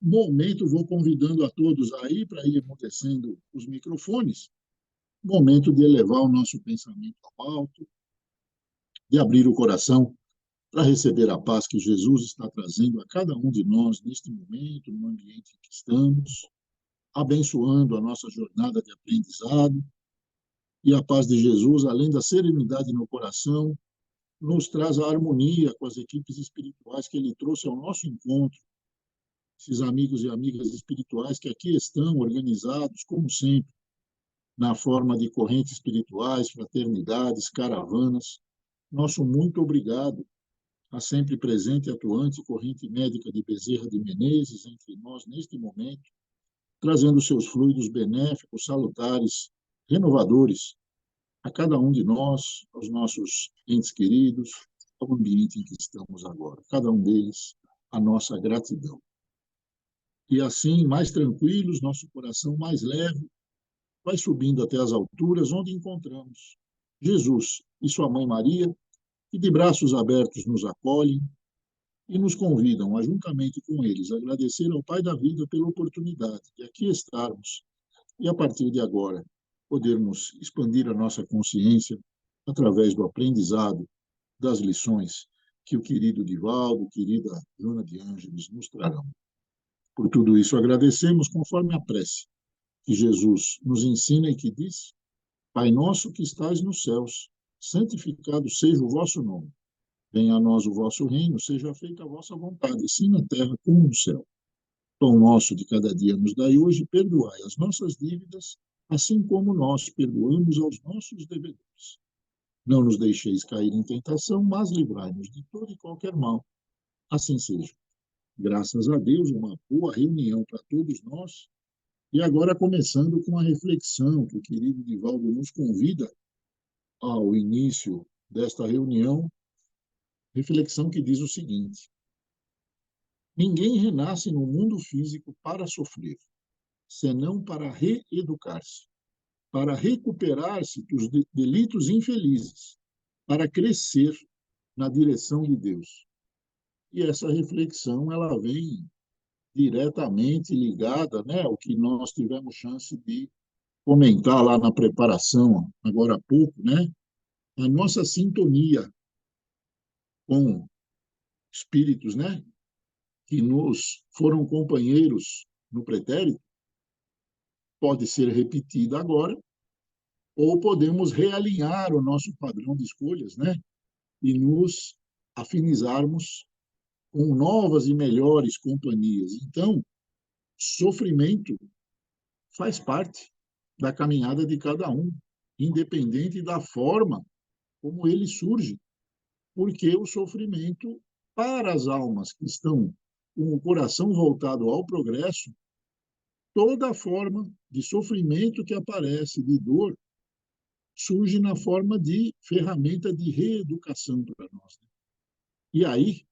momento, vou convidando a todos aí para ir emudecendo os microfones, momento de elevar o nosso pensamento ao alto, de abrir o coração para receber a paz que Jesus está trazendo a cada um de nós neste momento, no ambiente em que estamos, abençoando a nossa jornada de aprendizado. E a paz de Jesus, além da serenidade no coração, nos traz a harmonia com as equipes espirituais que ele trouxe ao nosso encontro, esses amigos e amigas espirituais que aqui estão organizados, como sempre, na forma de correntes espirituais, fraternidades, caravanas. Nosso muito obrigado a sempre presente e atuante corrente médica de Bezerra de Menezes entre nós neste momento, trazendo seus fluidos benéficos, salutares, renovadores a cada um de nós, aos nossos entes queridos, ao ambiente em que estamos agora. Cada um deles, a nossa gratidão. E assim, mais tranquilos, nosso coração mais leve, vai subindo até as alturas onde encontramos Jesus e sua mãe Maria, que de braços abertos nos acolhem e nos convidam a, juntamente com eles, agradecer ao Pai da vida pela oportunidade de aqui estarmos e, a partir de agora, podermos expandir a nossa consciência através do aprendizado das lições que o querido Divaldo, querida Joana de Ângeles nos trarão. Por tudo isso, agradecemos conforme a prece que Jesus nos ensina e que diz: Pai nosso que estais nos céus, santificado seja o vosso nome. Venha a nós o vosso reino, seja feita a vossa vontade, assim na terra como no céu. Pão nosso de cada dia nos dai hoje, perdoai as nossas dívidas, assim como nós perdoamos aos nossos devedores. Não nos deixeis cair em tentação, mas livrai-nos de todo e qualquer mal. Assim seja. Graças a Deus, uma boa reunião para todos nós. E agora começando com a reflexão que o querido Divaldo nos convida ao início desta reunião, reflexão que diz o seguinte: ninguém renasce no mundo físico para sofrer, senão para reeducar-se, para recuperar-se dos delitos infelizes, para crescer na direção de Deus. E essa reflexão ela vem diretamente ligada, né, ao que nós tivemos chance de comentar lá na preparação, agora há pouco, né, a nossa sintonia com espíritos, né, que nos foram companheiros no pretérito, pode ser repetida agora, ou podemos realinhar o nosso padrão de escolhas, né, e nos afinizarmos com novas e melhores companhias. Então, sofrimento faz parte da caminhada de cada um, independente da forma como ele surge, porque o sofrimento, para as almas que estão com o coração voltado ao progresso, toda forma de sofrimento que aparece, de dor, surge na forma de ferramenta de reeducação para nós. E aí,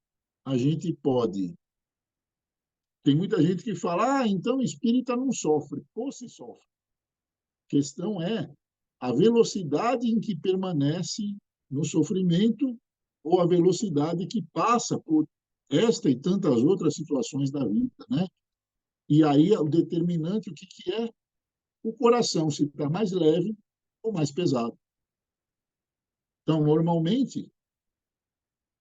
a gente pode... Tem muita gente que fala, então espírita não sofre. Pô, se sofre. A questão é a velocidade em que permanece no sofrimento ou a velocidade que passa por esta e tantas outras situações da vida, né? E aí o determinante, o que é? O coração, se está mais leve ou mais pesado. Então, normalmente,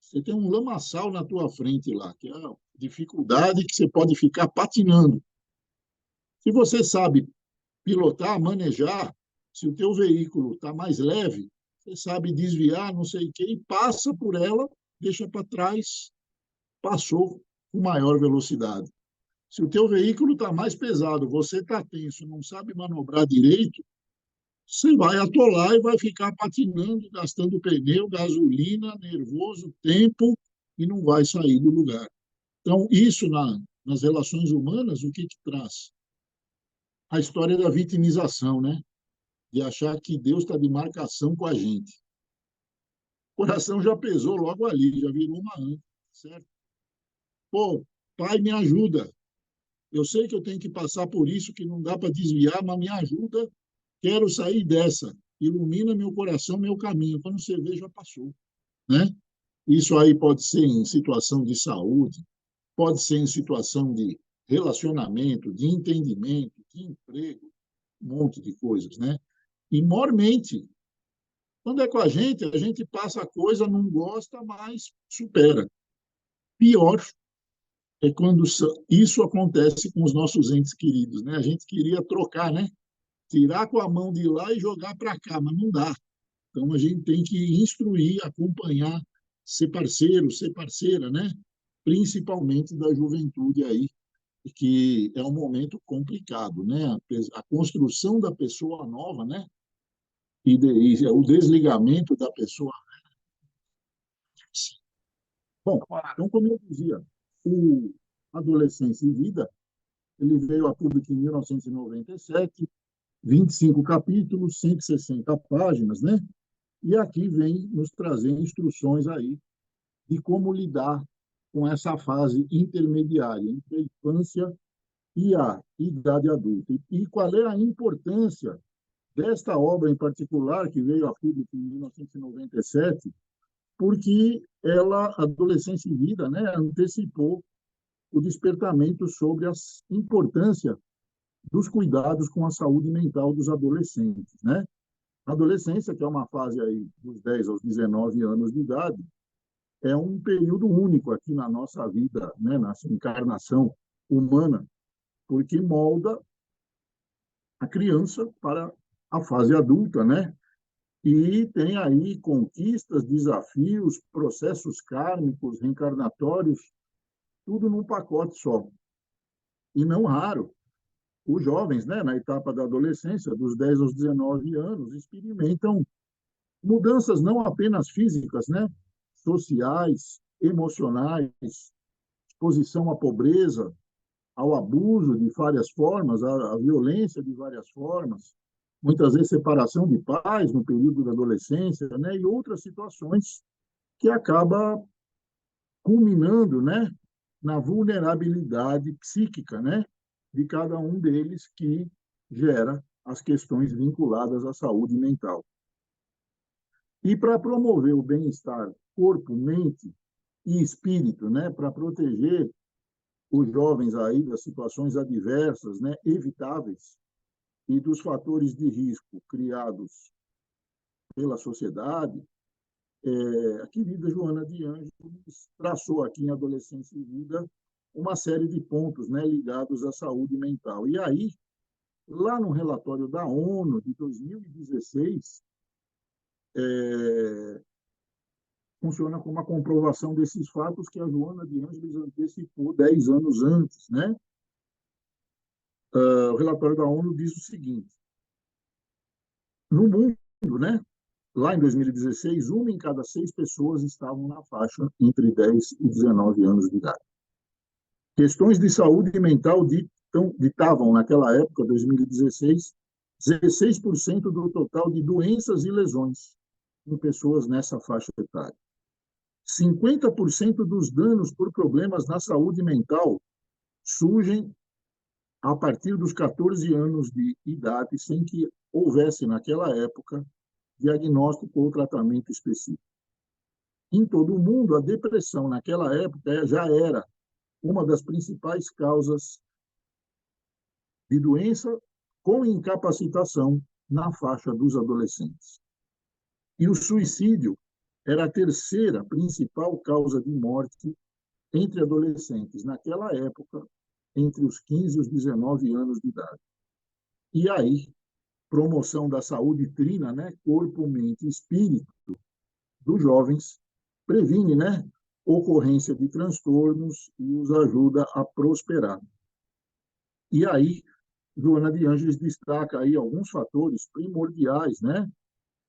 você tem um lamaçal na tua frente lá, que é a dificuldade que você pode ficar patinando. Se você sabe pilotar, manejar, se o teu veículo está mais leve, você sabe desviar, não sei o quê, e passa por ela, deixa para trás, passou com maior velocidade. Se o teu veículo está mais pesado, você está tenso, não sabe manobrar direito, você vai atolar e vai ficar patinando, gastando pneu, gasolina, nervoso, tempo, e não vai sair do lugar. Então, isso nas relações humanas, o que traz? A história da vitimização, né? De achar que Deus está de marcação com a gente. O coração já pesou logo ali, já virou uma anta, certo? Pô, pai, me ajuda. Eu sei que eu tenho que passar por isso, que não dá para desviar, mas me ajuda. Quero sair dessa. Ilumina meu coração, meu caminho. Quando você vê, já passou, né? Isso aí pode ser em situação de saúde, pode ser em situação de relacionamento, de entendimento, de emprego, um monte de coisas, né? E mormente, quando é com a gente passa a coisa, não gosta, mas supera. Pior é quando isso acontece com os nossos entes queridos, né? A gente queria trocar, né? Tirar com a mão de lá e jogar para cá, mas não dá. Então a gente tem que instruir, acompanhar, ser parceiro, ser parceira, né? Principalmente da juventude aí, que é um momento complicado, né? A construção da pessoa nova, né? E o desligamento da pessoa. Bom, então, como eu dizia, o Adolescência e Vida, ele veio a público em 1997, 25 capítulos, 160 páginas, né? E aqui vem nos trazer instruções aí de como lidar com essa fase intermediária entre a infância e a idade adulta. E qual é a importância desta obra em particular, que veio a público em 1997, porque ela, Adolescência e Vida, né, antecipou o despertamento sobre a importância dos cuidados com a saúde mental dos adolescentes, né? A adolescência, que é uma fase aí dos 10 aos 19 anos de idade, é um período único aqui na nossa vida, né, nossa encarnação humana, porque molda a criança para a fase adulta, né? E tem aí conquistas, desafios, processos kármicos, reencarnatórios, tudo num pacote só. E não raro, os jovens, né, na etapa da adolescência, dos 10 aos 19 anos, experimentam mudanças não apenas físicas, né, sociais, emocionais, exposição à pobreza, ao abuso de várias formas, à violência de várias formas, muitas vezes separação de pais no período da adolescência, né, e outras situações que acaba culminando, né, na vulnerabilidade psíquica, né, de cada um deles que gera as questões vinculadas à saúde mental. E para promover o bem-estar corpo, mente e espírito, né, para proteger os jovens aí das situações adversas, né, evitáveis, e dos fatores de risco criados pela sociedade, a querida Joana de Ângeles traçou aqui em Adolescência e Vida uma série de pontos, né, ligados à saúde mental. E aí, lá no relatório da ONU de 2016, funciona como uma comprovação desses fatos que a Joana de Ângeles antecipou 10 anos antes, né? O relatório da ONU diz o seguinte: no mundo, né, lá em 2016, uma em cada 6 pessoas estavam na faixa entre 10 e 19 anos de idade. Questões de saúde mental ditavam, naquela época, 2016, 16% do total de doenças e lesões em pessoas nessa faixa etária. 50% dos danos por problemas na saúde mental surgem a partir dos 14 anos de idade, sem que houvesse, naquela época, diagnóstico ou tratamento específico. Em todo o mundo, a depressão, naquela época, já era uma das principais causas de doença com incapacitação na faixa dos adolescentes. E o suicídio era a terceira principal causa de morte entre adolescentes, naquela época, entre os 15 e os 19 anos de idade. E aí, promoção da saúde trina, né, corpo, mente e espírito dos jovens, previne, né, ocorrência de transtornos e os ajuda a prosperar. E aí, Joana de Ângeles destaca aí alguns fatores primordiais, né,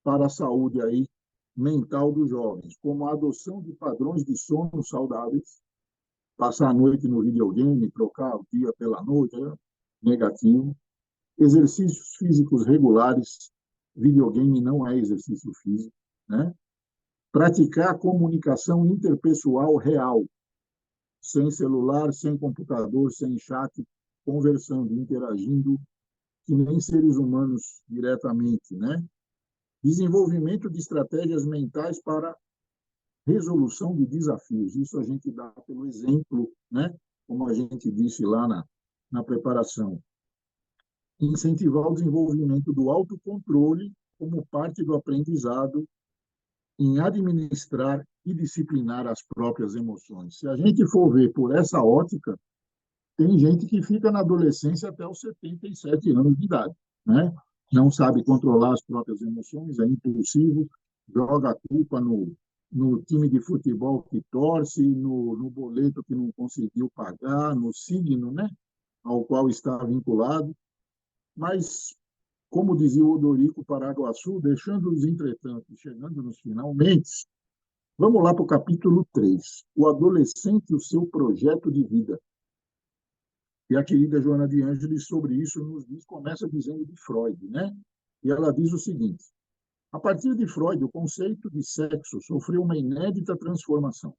para a saúde aí mental dos jovens, como a adoção de padrões de sono saudáveis, passar a noite no videogame, trocar o dia pela noite, é negativo. Exercícios físicos regulares, videogame não é exercício físico, né? Praticar comunicação interpessoal real, sem celular, sem computador, sem chat, conversando, interagindo, que nem seres humanos diretamente, né? Desenvolvimento de estratégias mentais para resolução de desafios. Isso a gente dá pelo exemplo, né? Como a gente disse lá na preparação. Incentivar o desenvolvimento do autocontrole como parte do aprendizado em administrar e disciplinar as próprias emoções. Se a gente for ver por essa ótica, tem gente que fica na adolescência até os 77 anos de idade, né? Não sabe controlar as próprias emoções, é impulsivo, joga a culpa no time de futebol que torce, no boleto que não conseguiu pagar, no signo, né, ao qual está vinculado. Mas, como dizia o Odorico Paraguaçu, deixando-os, entretanto, chegando nos finalmente, vamos lá para o capítulo 3, o adolescente e o seu projeto de vida. E a querida Joana de Ângeles, sobre isso, nos diz, começa dizendo de Freud, né? E ela diz o seguinte: a partir de Freud, o conceito de sexo sofreu uma inédita transformação.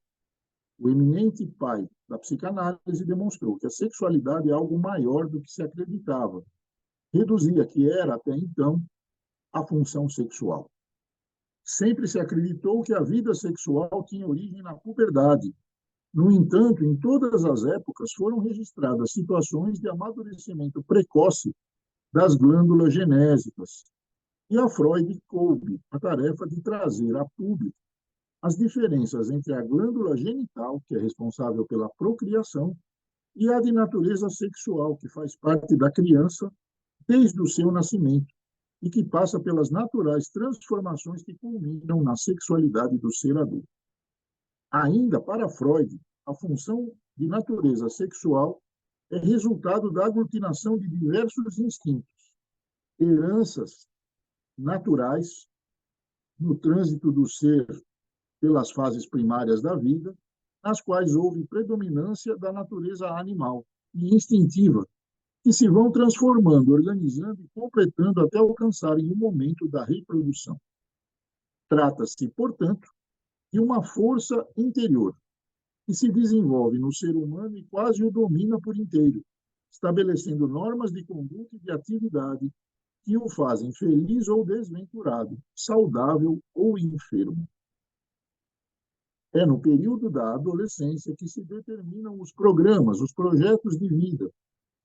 O eminente pai da psicanálise demonstrou que a sexualidade é algo maior do que se acreditava. Reduzia, que era, até então, a função sexual. Sempre se acreditou que a vida sexual tinha origem na puberdade. No entanto, em todas as épocas foram registradas situações de amadurecimento precoce das glândulas genésicas. E a Freud coube a tarefa de trazer a público as diferenças entre a glândula genital, que é responsável pela procriação, e a de natureza sexual, que faz parte da criança desde o seu nascimento e que passa pelas naturais transformações que culminam na sexualidade do ser adulto. Ainda para Freud, a função de natureza sexual é resultado da aglutinação de diversos instintos, heranças naturais no trânsito do ser pelas fases primárias da vida, nas quais houve predominância da natureza animal e instintiva, que se vão transformando, organizando e completando até alcançarem o momento da reprodução. Trata-se, portanto, de uma força interior que se desenvolve no ser humano e quase o domina por inteiro, estabelecendo normas de conduta e de atividade que o fazem feliz ou desventurado, saudável ou enfermo. É no período da adolescência que se determinam os programas, os projetos de vida,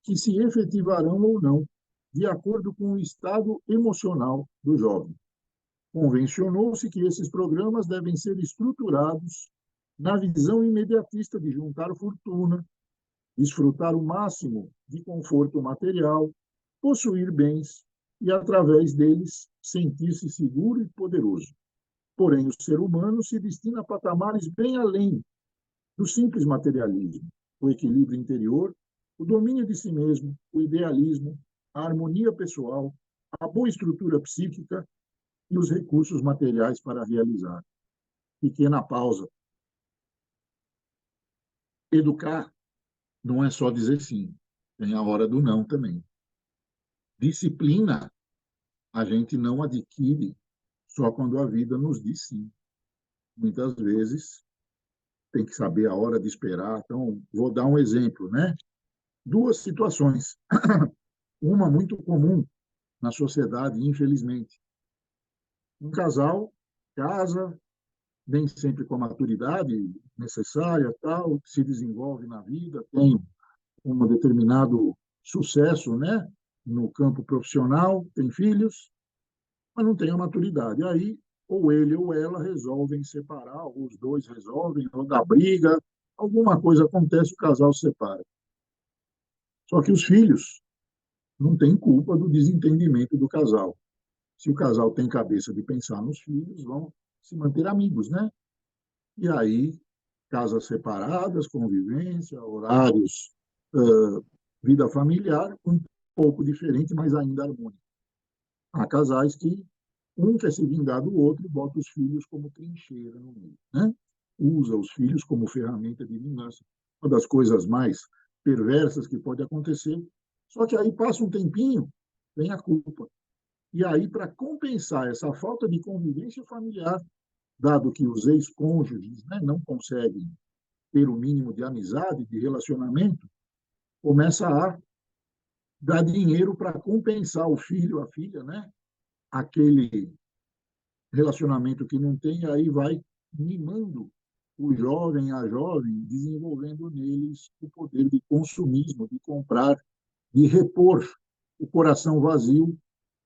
que se efetivarão ou não, de acordo com o estado emocional do jovem. Convencionou-se que esses programas devem ser estruturados na visão imediatista de juntar fortuna, desfrutar o máximo de conforto material, possuir bens e, através deles, sentir-se seguro e poderoso. Porém, o ser humano se destina a patamares bem além do simples materialismo, o equilíbrio interior, o domínio de si mesmo, o idealismo, a harmonia pessoal, a boa estrutura psíquica e os recursos materiais para realizar. Pequena pausa. Educar não é só dizer sim, tem a hora do não também. Disciplina a gente não adquire só quando a vida nos diz sim. Muitas vezes tem que saber a hora de esperar. Então, vou dar um exemplo, né? Duas situações. Uma muito comum na sociedade, infelizmente. Um casal casa, nem sempre com a maturidade necessária, tal, se desenvolve na vida, tem um determinado sucesso, né, no campo profissional, tem filhos, mas não tem a maturidade. Aí, ou ele ou ela resolvem separar, ou os dois resolvem, ou dá briga, alguma coisa acontece, o casal se separa. Só que os filhos não têm culpa do desentendimento do casal. Se o casal tem cabeça de pensar nos filhos, vão se manter amigos, né? E aí, casas separadas, convivência, horários, vida familiar, um pouco diferente, mas ainda harmônico. Há casais que um quer se vingar do outro e bota os filhos como trincheira no meio, né? Usa os filhos como ferramenta de vingança. Uma das coisas mais perversas que pode acontecer. Só que aí passa um tempinho, vem a culpa. E aí, para compensar essa falta de convivência familiar, dado que os ex-cônjuges, né, não conseguem ter o mínimo de amizade, de relacionamento, começa a dar dinheiro para compensar o filho, a filha, né, aquele relacionamento que não tem, aí vai mimando o jovem, a jovem, desenvolvendo neles o poder de consumismo, de comprar de repor o coração vazio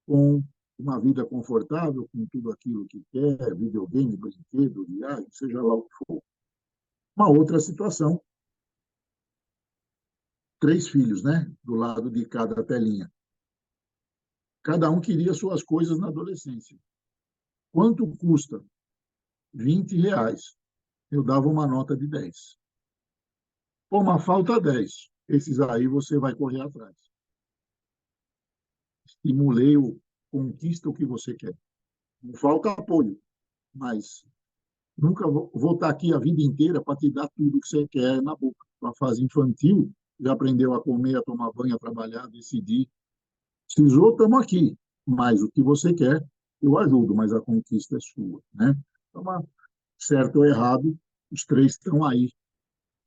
com uma vida confortável, com tudo aquilo que quer, videogame, brinquedo, viagem, seja lá o que for. Uma outra situação, 3 filhos, né? Do lado de cada telinha. Cada um queria suas coisas na adolescência. Quanto custa? R$ 20. Eu dava uma nota de 10. Pô, mas falta 10. Esses aí você vai correr atrás. Estimulei o conquista o que você quer. Não falta apoio, mas nunca vou estar aqui a vida inteira para te dar tudo que você quer na boca. Na fase infantil, já aprendeu a comer, a tomar banho, a trabalhar, a decidir. Precisou, estamos aqui. Mas o que você quer, eu ajudo, mas a conquista é sua, né? Então, certo ou errado, os 3 estão aí,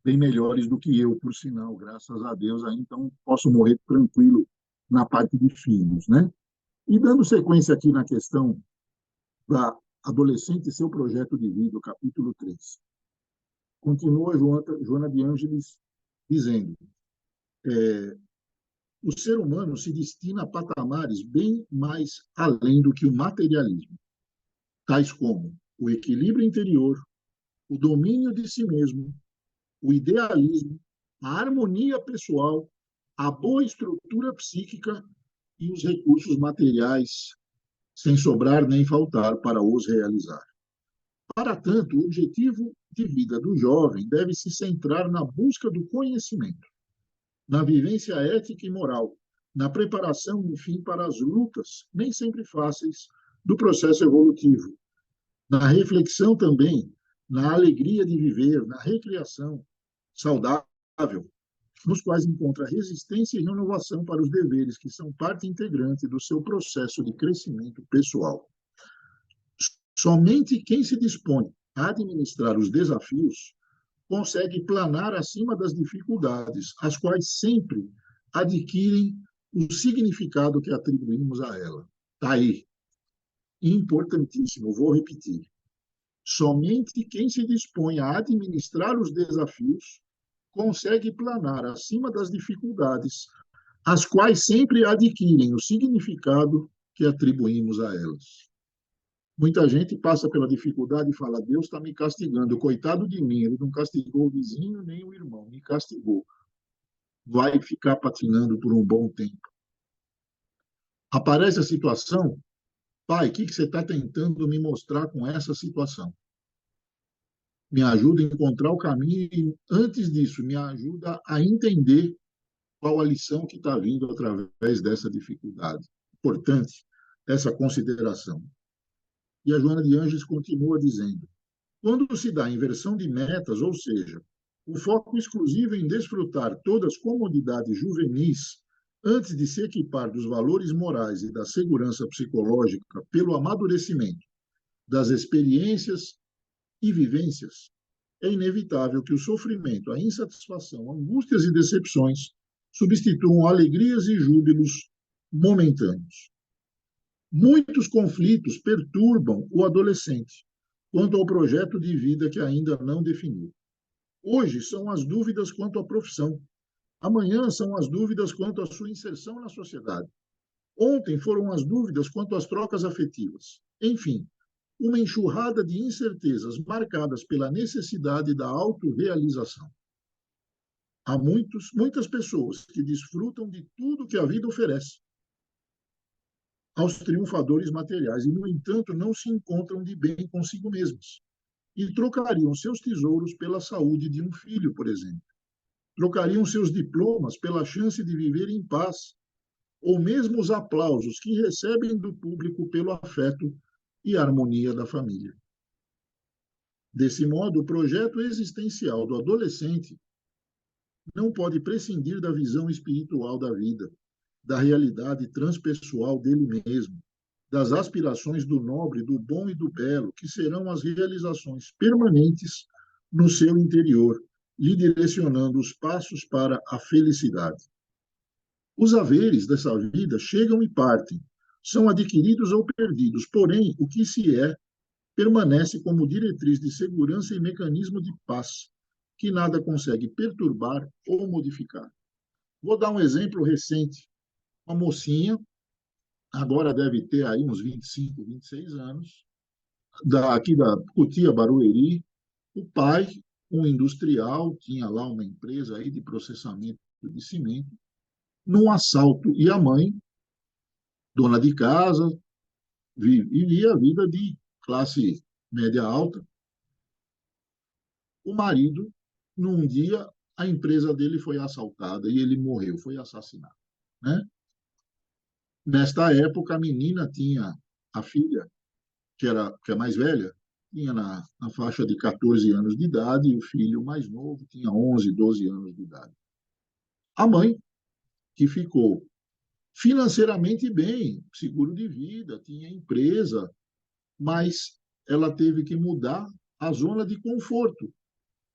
bem melhores do que eu, por sinal, graças a Deus. Aí, então, posso morrer tranquilo na parte de filhos, né? E dando sequência aqui na questão da adolescente e seu projeto de vida, capítulo 3. Continua Joana de Ângeles dizendo, o ser humano se destina a patamares bem mais além do que o materialismo, tais como o equilíbrio interior, o domínio de si mesmo, o idealismo, a harmonia pessoal, a boa estrutura psíquica e os recursos materiais, sem sobrar nem faltar para os realizar. Para tanto, o objetivo de vida do jovem deve se centrar na busca do conhecimento, na vivência ética e moral, na preparação, enfim, para as lutas, nem sempre fáceis, do processo evolutivo, na reflexão também, na alegria de viver, na recreação saudável, nos quais encontra resistência e renovação para os deveres que são parte integrante do seu processo de crescimento pessoal. Somente quem se dispõe a administrar os desafios consegue planar acima das dificuldades, as quais sempre adquirem o significado que atribuímos a ela. Está aí. Importantíssimo, vou repetir. Somente quem se dispõe a administrar os desafios consegue planar acima das dificuldades, as quais sempre adquirem o significado que atribuímos a elas. Muita gente passa pela dificuldade e fala, Deus está me castigando, coitado de mim, ele não castigou o vizinho nem o irmão, me castigou. Vai ficar patinando por um bom tempo. Aparece a situação, pai, o que você está tentando me mostrar com essa situação? Me ajuda a encontrar o caminho e, antes disso, me ajuda a entender qual a lição que está vindo através dessa dificuldade. Importante essa consideração. E a Joana de Ângeles continua dizendo, quando se dá inversão de metas, ou seja, o foco exclusivo em desfrutar todas as comodidades juvenis, antes de se equipar dos valores morais e da segurança psicológica pelo amadurecimento das experiências e vivências, é inevitável que o sofrimento, a insatisfação, angústias e decepções substituam alegrias e júbilos momentâneos. Muitos conflitos perturbam o adolescente quanto ao projeto de vida que ainda não definiu. Hoje são as dúvidas quanto à profissão. Amanhã são as dúvidas quanto à sua inserção na sociedade. Ontem foram as dúvidas quanto às trocas afetivas. Enfim, uma enxurrada de incertezas marcadas pela necessidade da autorrealização. Há muitas pessoas que desfrutam de tudo que a vida oferece aos triunfadores materiais e, no entanto, não se encontram de bem consigo mesmos e trocariam seus tesouros pela saúde de um filho, por exemplo. Trocariam seus diplomas pela chance de viver em paz, ou mesmo os aplausos que recebem do público pelo afeto e harmonia da família. Desse modo, o projeto existencial do adolescente não pode prescindir da visão espiritual da vida, da realidade transpessoal dele mesmo, das aspirações do nobre, do bom e do belo, que serão as realizações permanentes no seu interior, lhe direcionando os passos para a felicidade. Os haveres dessa vida chegam e partem, são adquiridos ou perdidos, porém, o que se é permanece como diretriz de segurança e mecanismo de paz, que nada consegue perturbar ou modificar. Vou dar um exemplo recente. Uma mocinha, agora deve ter aí uns 25, 26 anos, aqui da Cotia Barueri. O pai, um industrial, tinha lá uma empresa aí de processamento de cimento, num assalto. E a mãe, dona de casa, vivia a vida de classe média alta. O marido, num dia, a empresa dele foi assaltada e ele morreu, foi assassinado, né? Nesta época, a menina tinha a filha, que é mais velha, tinha na faixa de 14 anos de idade, e o filho mais novo tinha 11, 12 anos de idade. A mãe, que ficou financeiramente bem, seguro de vida, tinha empresa, mas ela teve que mudar a zona de conforto,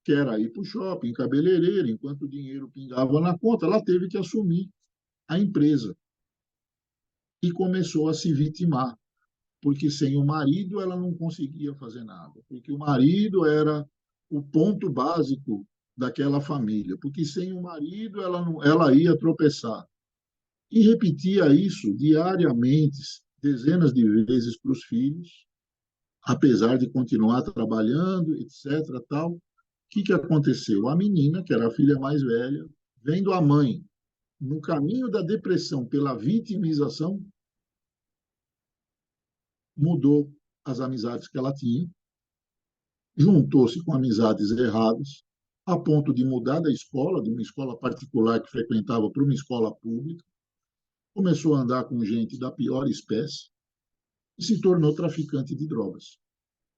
que era ir para o shopping, cabeleireiro, enquanto o dinheiro pingava na conta, ela teve que assumir a empresa e começou a se vitimar, porque sem o marido ela não conseguia fazer nada, porque o marido era o ponto básico daquela família, porque sem o marido ela, não, ela ia tropeçar. E repetia isso diariamente, dezenas de vezes para os filhos, apesar de continuar trabalhando, etc. Tal. O que aconteceu? A menina, que era a filha mais velha, vendo a mãe no caminho da depressão pela vitimização, mudou as amizades que ela tinha, juntou-se com amizades erradas, a ponto de mudar da escola, de uma escola particular que frequentava para uma escola pública, começou a andar com gente da pior espécie e se tornou traficante de drogas.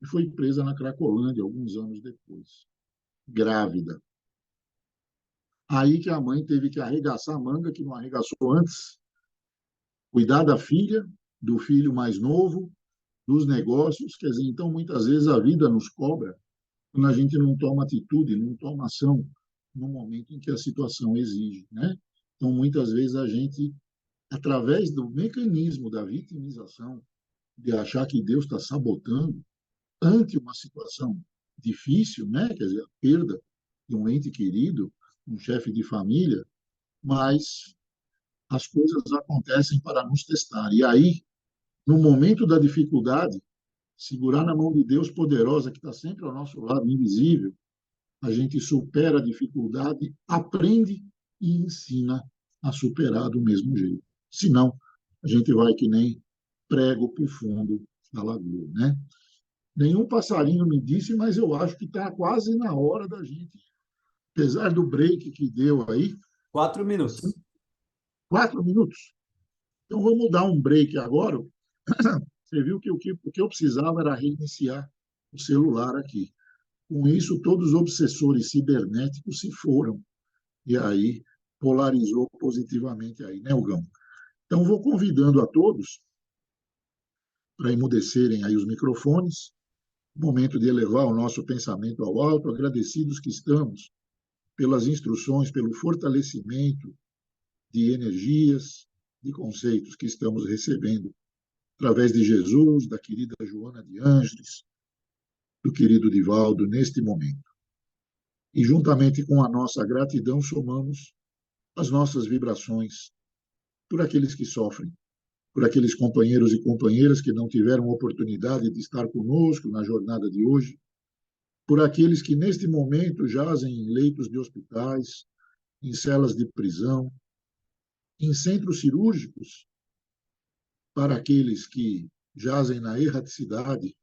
E foi presa na Cracolândia alguns anos depois, grávida. Aí que a mãe teve que arregaçar a manga, que não arregaçou antes, cuidar da filha, do filho mais novo, dos negócios. Quer dizer, então, muitas vezes a vida nos cobra quando a gente não toma atitude, não toma ação no momento em que a situação exige, né? Então, muitas vezes a gente, através do mecanismo da vitimização, de achar que Deus está sabotando, ante uma situação difícil, né? Quer dizer, a perda de um ente querido, um chefe de família, mas as coisas acontecem para nos testar. E aí, no momento da dificuldade, segurar na mão de Deus poderosa, que está sempre ao nosso lado, invisível, a gente supera a dificuldade, aprende e ensina a superar do mesmo jeito. Senão, a gente vai que nem prego para o fundo da lagoa, né? Nenhum passarinho me disse, mas eu acho que está quase na hora da gente, apesar do break que deu aí, 4 minutos. 4 minutos. Então, vamos dar um break agora. Você viu que o que eu precisava era reiniciar o celular aqui. Com isso, todos os obsessores cibernéticos se foram. E aí polarizou positivamente aí, né, Hugão? Então, vou convidando a todos para emudecerem aí os microfones. Momento de elevar o nosso pensamento ao alto, agradecidos que estamos pelas instruções, pelo fortalecimento de energias, de conceitos que estamos recebendo através de Jesus, da querida Joana de Ângeles, do querido Divaldo, neste momento. E, juntamente com a nossa gratidão, somamos as nossas vibrações por aqueles que sofrem, por aqueles companheiros e companheiras que não tiveram oportunidade de estar conosco na jornada de hoje, por aqueles que neste momento jazem em leitos de hospitais, em celas de prisão, em centros cirúrgicos, para aqueles que jazem na erraticidade,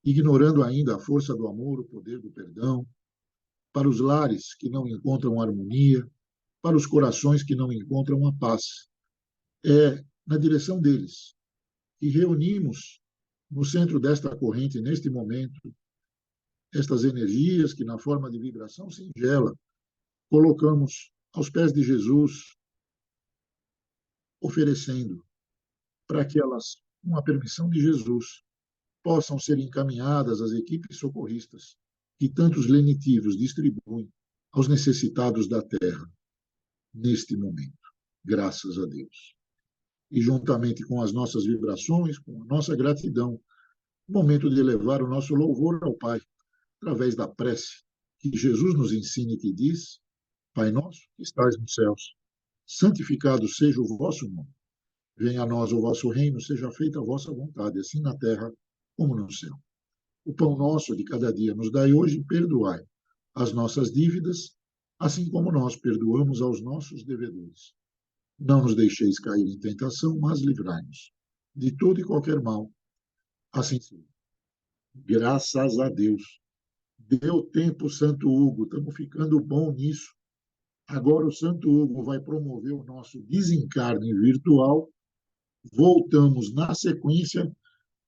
ignorando ainda a força do amor, o poder do perdão, para os lares que não encontram harmonia, para os corações que não encontram a paz. É na direção deles que reunimos no centro desta corrente, neste momento, estas energias que, na forma de vibração singela, colocamos aos pés de Jesus, oferecendo para que elas, com a permissão de Jesus, possam ser encaminhadas às equipes socorristas que tantos lenitivos distribuem aos necessitados da terra neste momento. Graças a Deus. E juntamente com as nossas vibrações, com a nossa gratidão, momento de elevar o nosso louvor ao Pai, através da prece que Jesus nos ensina e que diz: Pai nosso que estás nos céus, santificado seja o vosso nome. Venha a nós o vosso reino, seja feita a vossa vontade, assim na terra como no céu. O pão nosso de cada dia nos dai hoje, e perdoai as nossas dívidas, assim como nós perdoamos aos nossos devedores. Não nos deixeis cair em tentação, mas livrai-nos de todo e qualquer mal. Assim seja. Graças a Deus. Deu tempo, Santo Hugo, estamos ficando bom nisso. Agora o Santo Hugo vai promover o nosso desencarne virtual. Voltamos na sequência.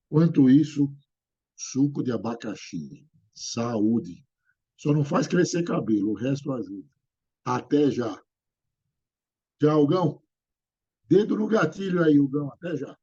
Quanto isso, suco de abacaxi. Saúde. Só não faz crescer cabelo, o resto ajuda. Até já. Tchau, Gão. Dedo no gatilho aí, Hugão. Até já.